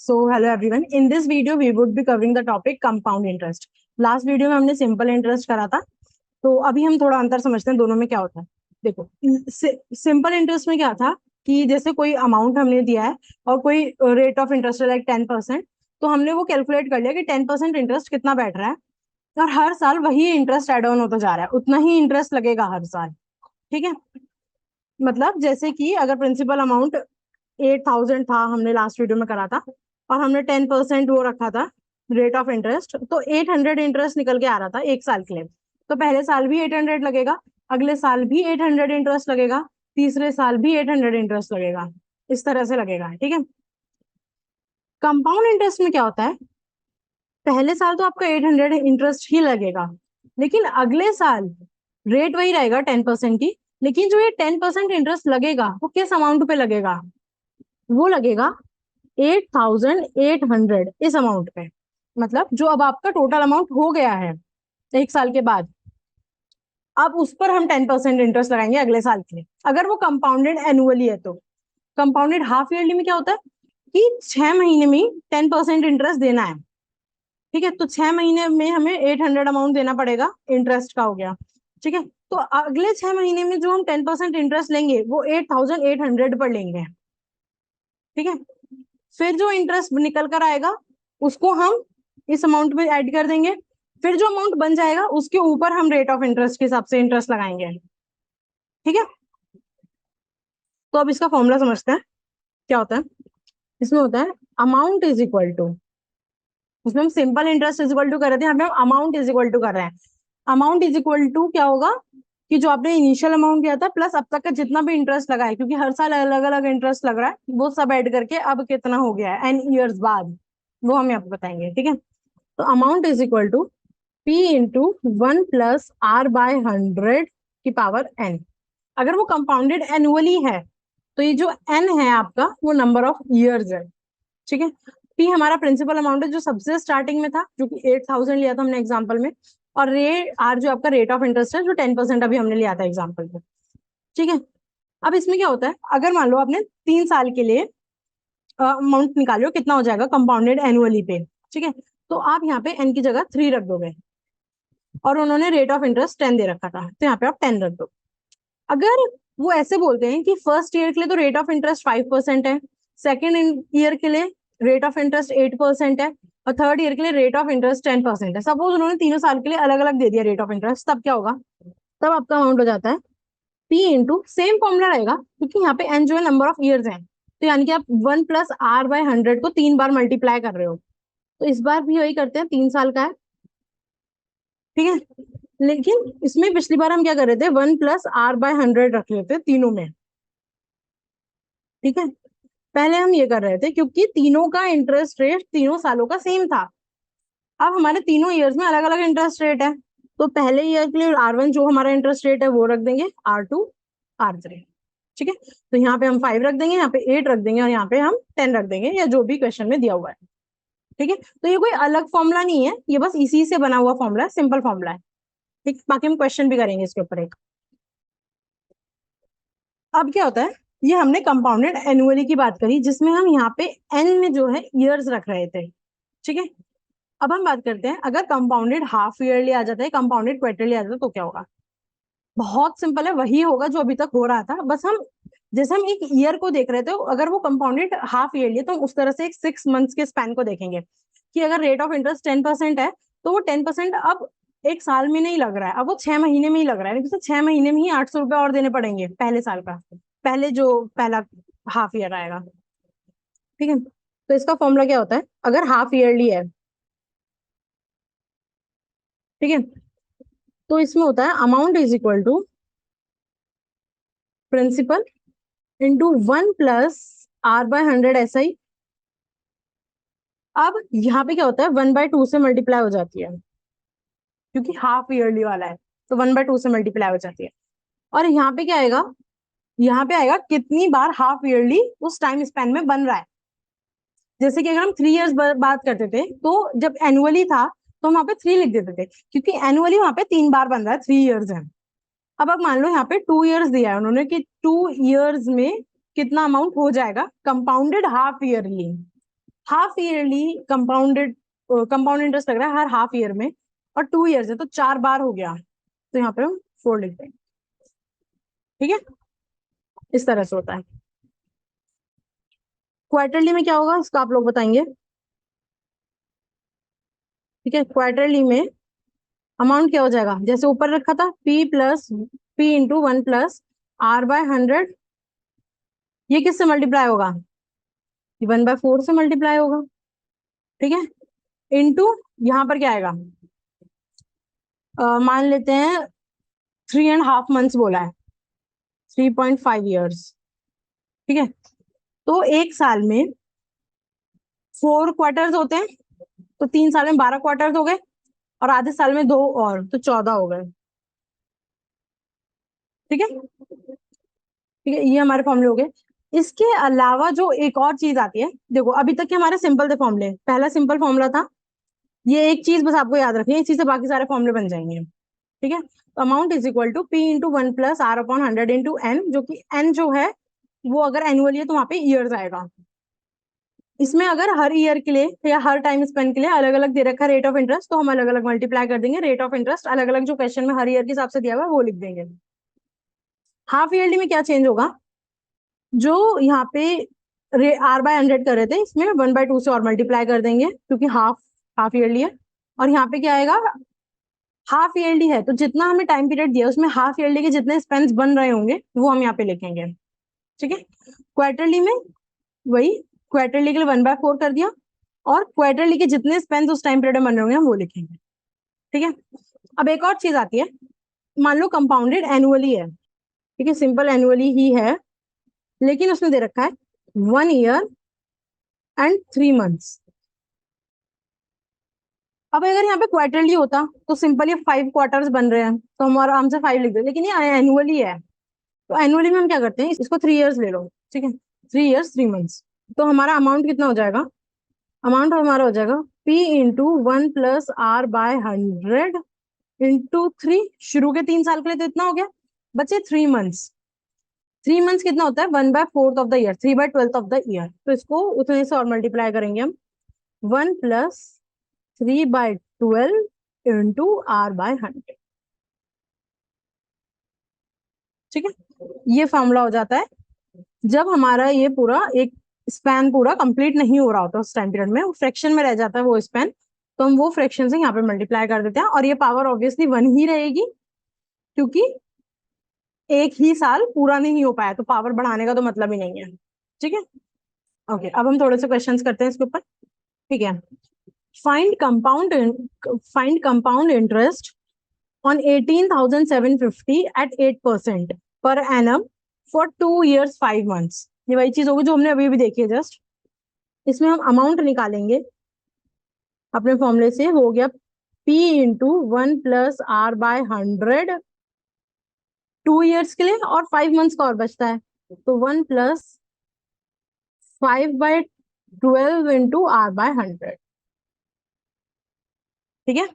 So hello everyone. In this video we would be covering the topic compound interest. Last video में हमने simple interest करा था, तो अभी हम थोड़ा अंतर समझते हैं दोनों में क्या होता है। देखो, सिंपल इंटरेस्ट में क्या था कि जैसे कोई अमाउंट हमने दिया है और कोई रेट ऑफ इंटरेस्ट है लाइक 10%, तो हमने वो कैलकुलेट कर लिया कि 10% इंटरेस्ट कितना बैठ रहा है और हर साल वही इंटरेस्ट एड ऑन होता जा रहा है, उतना ही इंटरेस्ट लगेगा हर साल। ठीक है, मतलब जैसे कि अगर प्रिंसिपल अमाउंट 8,000 था, हमने लास्ट वीडियो में करा था, और हमने 10% वो रखा था रेट ऑफ इंटरेस्ट, तो 800 इंटरेस्ट निकल के आ रहा था एक साल के लिए। तो पहले साल भी 800 लगेगा, अगले साल भी 800 इंटरेस्ट लगेगा, तीसरे साल भी 800 इंटरेस्ट लगेगा, इस तरह से लगेगा। ठीक है, कंपाउंड इंटरेस्ट में क्या होता है, पहले साल तो आपका 800 इंटरेस्ट ही लगेगा, लेकिन अगले साल रेट वही रहेगा 10% की, लेकिन जो ये 10% इंटरेस्ट लगेगा वो किस अमाउंट पे लगेगा, वो लगेगा 8,800 इस अमाउंट पे। मतलब जो अब आपका टोटल अमाउंट हो गया है एक साल के बाद, अब उस पर हम 10% इंटरेस्ट लगाएंगे अगले साल के लिए, अगर वो कंपाउंडेड एनुअली है तो। कंपाउंडेड हाफ ईयरली में क्या होता है कि 6 महीने में 10% इंटरेस्ट देना है। ठीक है, तो 6 महीने में हमें 800 अमाउंट देना पड़ेगा, इंटरेस्ट का हो गया। ठीक है, तो अगले 6 महीने में जो हम 10% इंटरेस्ट लेंगे वो 8,800 पर लेंगे। ठीक है, फिर जो इंटरेस्ट निकल कर आएगा उसको हम इस अमाउंट में ऐड कर देंगे, फिर जो अमाउंट बन जाएगा उसके ऊपर हम रेट ऑफ इंटरेस्ट के हिसाब से इंटरेस्ट लगाएंगे। ठीक है, तो अब इसका फॉर्मूला समझते हैं क्या होता है। इसमें होता है अमाउंट इज इक्वल टू, उसमें हम simple interest is equal to कर रहे थे, हमें अमाउंट इज इक्वल टू कर रहे हैं। अमाउंट इज इक्वल टू क्या होगा कि जो आपने इनिशियल अमाउंट दिया था प्लस अब तक का जितना भी इंटरेस्ट लगा है, क्योंकि हर साल अलग अलग इंटरेस्ट लग रहा है, वो सब ऐड करके अब कितना हो गया है एन ईयर्स बाद, वो हम आपको बताएंगे। ठीक है, तो amount is equal to P into 1 + R/100 की पावर n। अगर वो कंपाउंडेड एनुअली है तो ये जो n है आपका वो नंबर ऑफ ईयर्स है। ठीक है, P हमारा प्रिंसिपल अमाउंट है जो सबसे स्टार्टिंग में था, जो कि 8,000 लिया था हमने एग्जाम्पल में, और R जो आपका रेट ऑफ इंटरेस्ट है जो 10% अभी हमने लिया था एग्जाम्पल में। ठीक है, अब इसमें क्या होता है, अगर मान लो आपने 3 साल के लिए अमाउंट निकालो, कितना हो जाएगा कंपाउंडेड एनुअली पे। ठीक है, तो आप यहाँ पे n की जगह 3 रख दोगे, और उन्होंने रेट ऑफ इंटरेस्ट 10 दे रखा था, तो यहाँ पे आप 10 रख दो। अगर वो ऐसे बोलते हैं कि फर्स्ट ईयर के लिए तो रेट ऑफ इंटरेस्ट 5% है, सेकेंड ईयर के लिए रेट ऑफ इंटरेस्ट 8% है, और थर्ड ईयर के लिए रेट ऑफ इंटरेस्ट 10% है, सपोज उन्होंने तीनों साल के लिए अलग अलग दे दिया रेट ऑफ इंटरेस्ट, तब क्या होगा, तब आपका अमाउंट हो जाता है P इंटू सेम फॉर्मूला रहेगा, क्योंकि यहाँ पे n जो है नंबर ऑफ ईयर्स है, तो यानी कि आप 1 + R/100 को 3 बार मल्टीप्लाई कर रहे हो, तो इस बार भी वही करते हैं, 3 साल का है। ठीक है, लेकिन इसमें पिछली बार हम क्या कर रहे थे, 1 + R/100 रख लेते तीनों में। ठीक है, पहले हम ये कर रहे थे क्योंकि तीनों का इंटरेस्ट रेट तीनों सालों का सेम था। अब हमारे तीनों ईयर्स में अलग अलग इंटरेस्ट रेट है, तो पहले ईयर के लिए R1 जो हमारा इंटरेस्ट रेट है वो रख देंगे, R2 R3। ठीक है, तो यहाँ पे हम 5 रख देंगे, यहाँ पे 8 रख देंगे, और यहाँ पे हम 10 रख देंगे, या जो भी क्वेश्चन में दिया हुआ है। ठीक है, तो ये कोई अलग फॉर्मूला नहीं है, ये बस इसी से बना हुआ फॉर्मूला है, सिंपल फॉर्मूला है। ठीक, बाकी हम क्वेश्चन भी करेंगे इसके ऊपर एक। अब क्या होता है, ये हमने कंपाउंडेड एनुअली की बात करी, जिसमें हम यहाँ पे एन में जो है ईयर्स रख रहे थे। ठीक है, अब हम बात करते हैं अगर कंपाउंडेड हाफ ईयरली आ जाता है, कंपाउंडेड क्वार्टरली आ जाता है, तो क्या होगा। बहुत सिंपल है, वही होगा जो अभी तक हो रहा था, बस हम जैसे हम एक ईयर को देख रहे थे, अगर वो कंपाउंडेड हाफ ईयरली है तो हम उस तरह से एक 6 मंथ्स के स्पैन को देखेंगे, कि अगर रेट ऑफ इंटरेस्ट 10% है तो वो 10% अब एक साल में नहीं लग रहा है, अब वो 6 महीने में ही लग रहा है, क्योंकि 6 महीने में ही 800 रुपये और देने पड़ेंगे पहले साल का, पहले जो पहला हाफ ईयर आएगा। ठीक है, तो इसका फॉर्मूला क्या होता है, अगर हाफ ईयरली है, ठीक है, तो इसमें होता है amount is equal to principal into 1 + R/100 ऐसा ही। अब यहाँ पे क्या होता है, 1/2 से मल्टीप्लाई हो जाती है, क्योंकि हाफ ईयरली वाला है, तो 1/2 से मल्टीप्लाई हो जाती है। और यहाँ पे क्या आएगा, यहाँ पे आएगा कितनी बार हाफ ईयरली उस टाइम स्पैन में बन रहा है। जैसे कि अगर हम 3 इयर्स बात करते थे, तो जब एनुअली था तो हम वहां पे 3 लिख देते थे, क्योंकि एनुअली वहां पे 3 बार बन रहा है, 3 इयर्स है। अब मान लो यहाँ पे 2 इयर्स दिया है उन्होंने, कि 2 इयर्स में कितना अमाउंट हो जाएगा compounded half yearly. Half yearly compound interest लग रहा है हर हाफ ईयर में, और 2 ईयर्स है तो 4 बार हो गया, तो यहाँ पे हम 4 लिख देंगे। ठीक है, इस तरह से होता है। क्वार्टरली में क्या होगा उसका आप लोग बताएंगे। ठीक है, क्वार्टरली में अमाउंट क्या हो जाएगा, जैसे ऊपर रखा था P × 1 + R/100, ये किससे मल्टीप्लाई होगा, 1/4 से मल्टीप्लाई होगा। ठीक है, इंटू यहाँ पर क्या आएगा, मान लेते हैं 3.5 मंथ्स बोला है, 3.5 ईयर्स। ठीक है, तो एक साल में 4 क्वार्टर्स होते हैं, तो 3 साल में 12 क्वार्टर्स हो गए, और आधे साल में 2 और, तो 14 हो गए। ठीक है, ठीक है, ये हमारे फॉर्मूले हो गए। इसके अलावा जो एक और चीज आती है, देखो अभी तक के हमारे सिंपल थे फॉर्मूले, पहला सिंपल फॉर्मूला था, ये एक चीज बस आपको याद रखनी है, इसी से बाकी सारे फॉर्मूले बन जाएंगे। ठीक है, तो amount is equal to P × 1 + R/100 × n, जो कि n जो है वो अगर एनुअली है तो वहां पे ईयर्स आएगा। इसमें अगर हर ईयर के लिए या हर टाइम स्पेन के लिए अलग अलग दे रखा है रेट ऑफ इंटरेस्ट, तो हम अलग अलग मल्टीप्लाई कर देंगे, रेट ऑफ इंटरेस्ट अलग अलग जो क्वेश्चन में हर ईयर के हिसाब से दिया हुआ है वो लिख देंगे। हाफ ईयरली में क्या चेंज होगा, जो यहाँ पे R/100 कर रहे थे, इसमें 1/2 से और मल्टीप्लाई कर देंगे, क्योंकि हाफ हाफ ईयरली है। और यहाँ पे क्या आएगा, हाफ ईयरली है तो जितना हमें टाइम पीरियड दिया उसमें हाफ ईयरली के जितने स्पेंस बन रहे होंगे वो हम यहाँ पे लिखेंगे। ठीक है, क्वार्टरली में वही, क्वार्टरली के लिए 1/4 कर दिया, और क्वार्टरली के जितने स्पेंस उस टाइम पीरियड में बन रहे होंगे हम वो लिखेंगे। ठीक है, अब एक और चीज आती है, मान लो कंपाउंडेड एनुअली है, ठीक है, सिंपल एनुअली ही है, लेकिन उसने दे रखा है 1 ईयर एंड 3 मंथ्स। अब अगर यहाँ पे क्वार्टरली होता तो सिंपल ये 5 क्वार्टर्स बन रहे हैं तो हम आराम से 5 लिख दे, लेकिन ये एनुअली है, तो एनुअली में हम क्या करते हैं, इसको 3 ईयर्स ले लो। ठीक है, 3 ईयर्स 3 मंथ्स, तो हमारा अमाउंट कितना हो जाएगा, अमाउंट हमारा हो जाएगा P × 1 + R/100 × 3, शुरू के 3 साल के लिए तो इतना हो गया, बचे 3 मंथ्स। 3 मंथ्स कितना होता है, 1/4 of the year, 3/12 of the year, तो इसको उतने से और मल्टीप्लाई करेंगे हम, 1 + 3/12 × R/100। ठीक है, ये फॉर्मूला हो जाता है जब हमारा ये पूरा एक स्पैन पूरा कंप्लीट नहीं हो रहा होता, उस टाइम पीरियड में वो फ्रैक्शन में रह जाता है वो स्पैन, तो हम वो फ्रैक्शन से यहाँ पे मल्टीप्लाई कर देते हैं, और ये पावर ऑब्वियसली 1 ही रहेगी, क्योंकि एक ही साल पूरा नहीं हो पाया, तो पावर बढ़ाने का तो मतलब ही नहीं है। ठीक है, ओके, अब हम थोड़े से क्वेश्चंस करते हैं इसके ऊपर। ठीक है, find compound interest on 18,750 at 8% per annum for 2 years 5 months। ये वही चीज होगी जो हमने अभी भी देखी है जस्ट। इसमें हम अमाउंट निकालेंगे अपने फॉर्मूले से, हो गया P × 1 + R/100 2 ईयर्स के लिए, और 5 मंथ्स का और बचता है, तो 1 + 5/12 × R/100। ठीक है,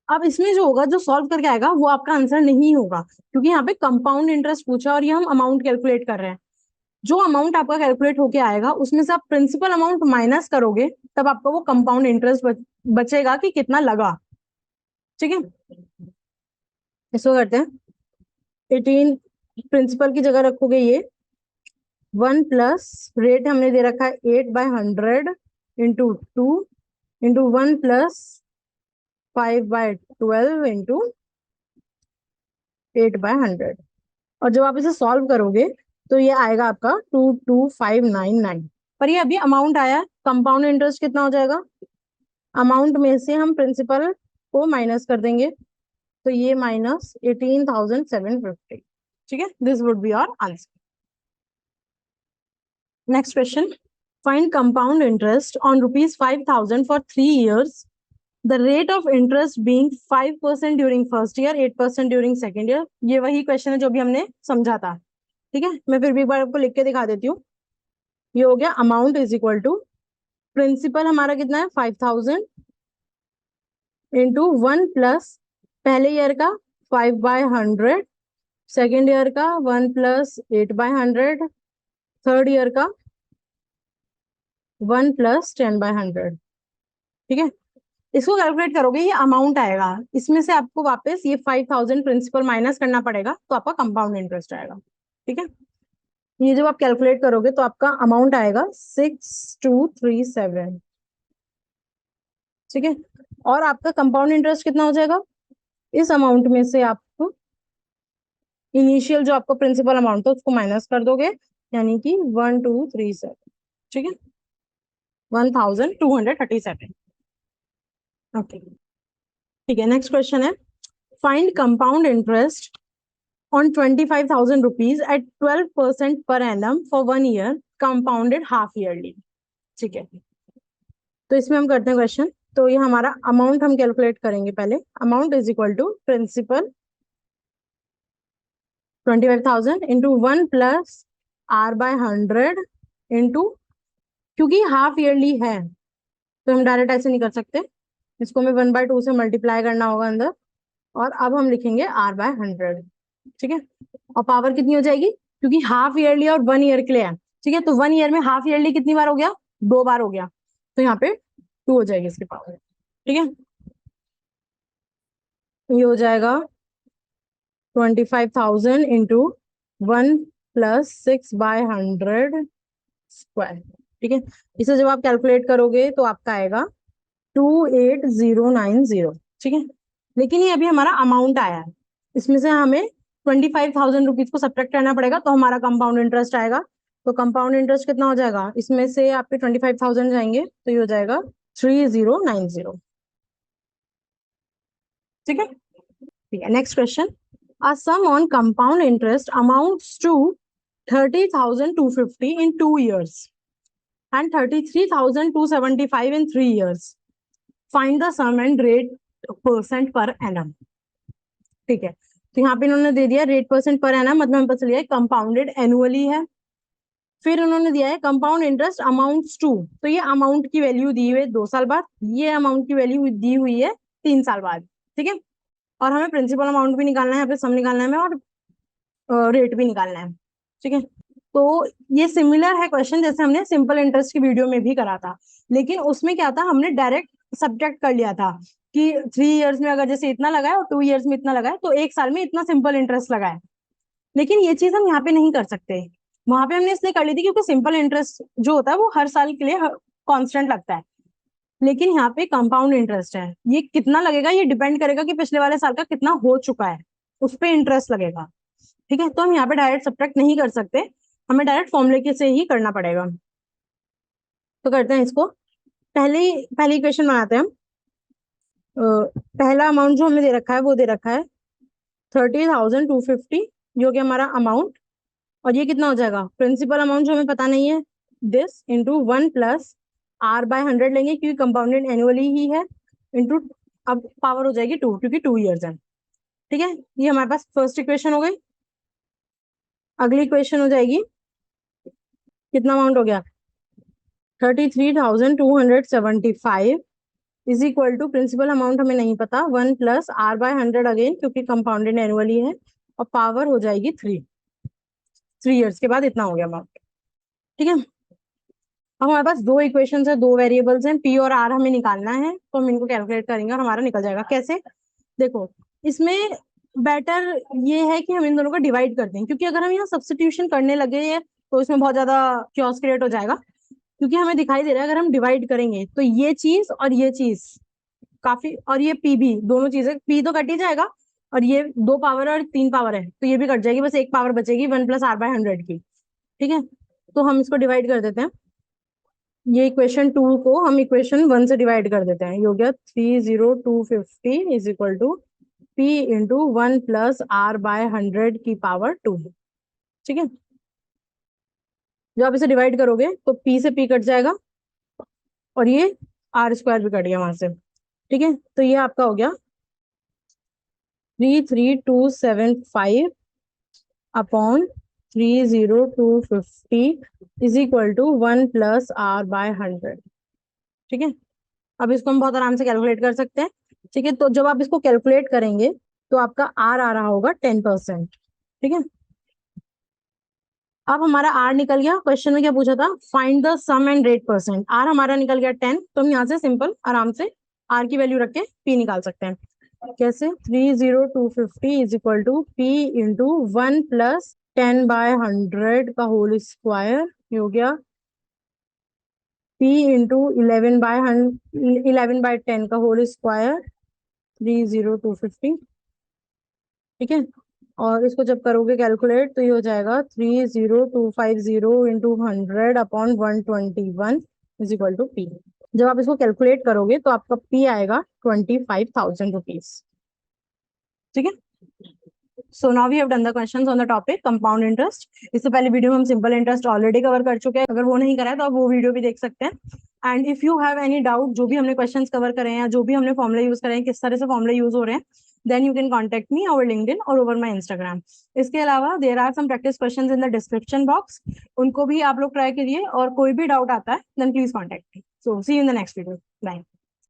अब इसमें जो होगा, जो सॉल्व करके आएगा वो आपका आंसर नहीं होगा, क्योंकि यहाँ पे कंपाउंड इंटरेस्ट पूछा और ये हम अमाउंट कैलकुलेट कर रहे हैं। जो अमाउंट आपका कैलकुलेट होके आएगा उसमें से आप प्रिंसिपल अमाउंट माइनस करोगे, तब आपको वो कंपाउंड इंटरेस्ट बचेगा कि कितना लगा। ठीक है, इसको करते हैं, 18 प्रिंसिपल की जगह रखोगे ये, 1 + रेट हमने दे रखा है 8/100 × 2 × 1 + 5/12 × 8/100, और जब आप इसे सॉल्व करोगे तो ये आएगा आपका 22599। पर ये अभी अमाउंट आया, कंपाउंड इंटरेस्ट कितना हो जाएगा, अमाउंट में से हम प्रिंसिपल को माइनस कर देंगे, तो ये -18,750। ठीक है, this would be our answer. Next question, find compound interest on ₹5,000 for 3 years, the rate of interest being 5% during first year, 8% during second year। ये वही क्वेश्चन है जो भी हमने समझा था। ठीक है, मैं फिर भी एक बार आपको लिख के दिखा देती हूँ। ये हो गया, amount is equal to principal हमारा कितना है 5,000 × 1 + पहले ईयर का 5/100, सेकेंड ईयर का 1 + 8/100, थर्ड ईयर का 1 + 10/100। ठीक है, इसको कैलकुलेट करोगे ये अमाउंट आएगा, इसमें से आपको वापस ये 5000 प्रिंसिपल माइनस करना पड़ेगा, तो आपका कंपाउंड इंटरेस्ट आएगा। ठीक है, ये जब आप कैलकुलेट करोगे तो आपका अमाउंट आएगा 6237। ठीक है, और आपका कंपाउंड इंटरेस्ट कितना हो जाएगा, इस अमाउंट में से आप इनिशियल जो आपका प्रिंसिपल अमाउंट है उसको माइनस कर दोगे, यानी कि 1237। ठीक है, 1237। ओके, ठीक है, नेक्स्ट क्वेश्चन है, find compound interest on 25,000 rupees at 12% per annum for 1 year compounded half yearly. ठीक है, तो इसमें हम करते हैं क्वेश्चन, तो ये हमारा अमाउंट हम कैलकुलेट करेंगे पहले। Amount is equal to principal 25,000 into 1 + R/100 into, क्योंकि हाफ ईयरली है तो हम डायरेक्ट ऐसे नहीं कर सकते, इसको हमें 1/2 से मल्टीप्लाई करना होगा अंदर, और अब हम लिखेंगे R/100। ठीक है, और पावर कितनी हो जाएगी, क्योंकि हाफ ईयरली और 1 ईयर के लिए है। ठीक है, तो 1 ईयर में हाफ ईयरली कितनी बार हो गया, 2 बार हो गया, तो यहाँ पे 2 हो जाएगी इसकी पावर। ठीक है, ये हो जाएगा 25,000 इंटू 1 + 6/100 स्क्वायर। ठीक है, इसे जब आप कैलकुलेट करोगे तो आपका आएगा 28090। ठीक है, लेकिन ये अभी हमारा अमाउंट आया है, इसमें से हमें 25,000 रुपीज को सब्ट्रैक्ट करना पड़ेगा, तो हमारा कंपाउंड इंटरेस्ट आएगा। तो कंपाउंड इंटरेस्ट कितना हो जाएगा, इसमें से आपके 25,000 जाएंगे तो ये हो जाएगा 3090। ठीक है, ठीक है, next question, a sum on compound interest amounts to 30,250 in 2 years and 33,275 in 3 years. Find the sum and rate % per annum. ठीक है, तो यहाँ पे इन्होंने दे दिया रेट % पर एनम, मतलब हमें पता चल गया कंपाउंडेड एनुअली है। फिर उन्होंने दिया है कंपाउंड इंटरेस्ट अमाउंट्स टू, तो ये अमाउंट की वैल्यू दी हुई है 2 साल बाद, ये अमाउंट की वैल्यू दी हुई है 3 साल बाद। ठीक है, और हमें प्रिंसिपल अमाउंट भी निकालना है, यहाँ पे सम निकालना है हमें, और रेट भी निकालना है। ठीक है, तो ये सिमिलर है क्वेश्चन जैसे हमने सिंपल इंटरेस्ट की वीडियो में भी करा था, लेकिन उसमें क्या था, हमने डायरेक्ट सब्ट्रैक्ट कर लिया था कि 3 इयर्स में अगर जैसे इतना लगा है और 2 इयर्स में इतना लगा है, तो 1 साल में इतना सिंपल इंटरेस्ट लगा है। लेकिन ये चीज हम यहाँ पे नहीं कर सकते, वहां पे हमने इसलिए कर ली थी क्योंकि सिंपल इंटरेस्ट जो होता है वो हर साल के लिए कांस्टेंट लगता है, लेकिन यहाँ पे कंपाउंड इंटरेस्ट है, ये कितना लगेगा ये डिपेंड करेगा कि पिछले वाले साल का कितना हो चुका है, उस पर इंटरेस्ट लगेगा। ठीक है, तो हम यहाँ पे डायरेक्ट सब्ट्रैक्ट नहीं कर सकते, हमें डायरेक्ट फॉर्मूले के से ही करना पड़ेगा। तो करते हैं इसको, पहली इक्वेशन बनाते हैं हम। पहला अमाउंट जो हमें दे रखा है वो दे रखा है 30,250, जो कि हमारा अमाउंट, और ये कितना हो जाएगा, प्रिंसिपल अमाउंट जो हमें पता नहीं है, दिस इंटू 1 + R/100 लेंगे क्योंकि कंपाउंडेड एनुअली ही है, इंटू, अब पावर हो जाएगी 2 क्योंकि 2 इयर्स है। ठीक है, ये हमारे पास फर्स्ट इक्वेशन हो गई। अगली इक्वेशन हो जाएगी, कितना अमाउंट हो गया, 33,275 is equal to, principal amount हमें नहीं पता, 1 + R/100 अगेन क्योंकि कंपाउंडेड एनुअली है, और पावर हो जाएगी 3 इयर्स के बाद इतना हो गया अमाउंट। ठीक है, अब हमारे पास 2 इक्वेशन है, 2 वेरिएबल्स हैं, P और R हमें निकालना है, तो हम इनको कैलकुलेट करेंगे और हमारा निकल जाएगा। कैसे, देखो, इसमें बेटर ये है कि हम इन दोनों को डिवाइड कर दें, क्योंकि अगर हम यहाँ सब्स्टिट्यूशन करने लगे तो इसमें बहुत ज्यादा क्योस क्रिएट हो जाएगा, क्योंकि हमें दिखाई दे रहा है अगर हम डिवाइड करेंगे तो ये चीज और ये चीज काफी, और ये P भी, दोनों चीजें, P तो कट ही जाएगा, और ये 2 पावर और 3 पावर है तो ये भी कट जाएगी, बस 1 पावर बचेगी 1 + R/100 की। ठीक है, तो हम इसको डिवाइड कर देते हैं, ये इक्वेशन 2 को हम इक्वेशन 1 से डिवाइड कर देते हैं, ये हो गया 30,250 is equal to P into 1 + R/100 की पावर 2। ठीक है, जब आप इसे डिवाइड करोगे तो P से P कट जाएगा, और ये R² भी कट गया वहां से। ठीक है, तो ये आपका हो गया 33,275 upon 30,250 is equal to 1 + R/100। ठीक है, अब इसको हम बहुत आराम से कैलकुलेट कर सकते हैं। ठीक है, तो जब आप इसको कैलकुलेट करेंगे तो आपका R आ रहा होगा 10%। ठीक है, अब हमारा आर निकल गया। क्वेश्चन में क्या पूछा था, find the sum and rate percent. R हमारा निकल गया 10, तो हम यहाँ से सिंपल आराम से आर की वैल्यू रख के पी निकाल सकते हैं। कैसे, 30250 is equal to P into 1 plus 10/100 का होल स्क्वायर हो गया पी इंटू 11/10 का होल स्क्वायर 30250। ठीक है, और इसको जब करोगे कैलकुलेट तो ये हो जाएगा 30250 into 100/121 is equal to P. जब आप इसको कैलकुलेट करोगे तो आपका पी आएगा 25,000 रुपीज। ठीक है, so now we have done the questions on the topic compound interest. इससे पहले वीडियो में हम सिंपल इंटरेस्ट ऑलरेडी कवर कर चुके हैं, अगर वो नहीं करा है तो आप वो वीडियो भी देख सकते हैं। And if you have any doubt, जो भी हमने क्वेश्चंस कवर करे हैं या जो भी हमने फॉर्मूला यूज करे हैं, किस तरह से फॉर्मूला यूज हो रहे हैं, then you can contact me over LinkedIn और ओवर माई इंस्टाग्राम। इसके अलावा there are some practice questions in the description box, उनको भी आप लोग ट्राई करिए, और कोई भी डाउट आता है then please contact me. So see you in the next video, bye.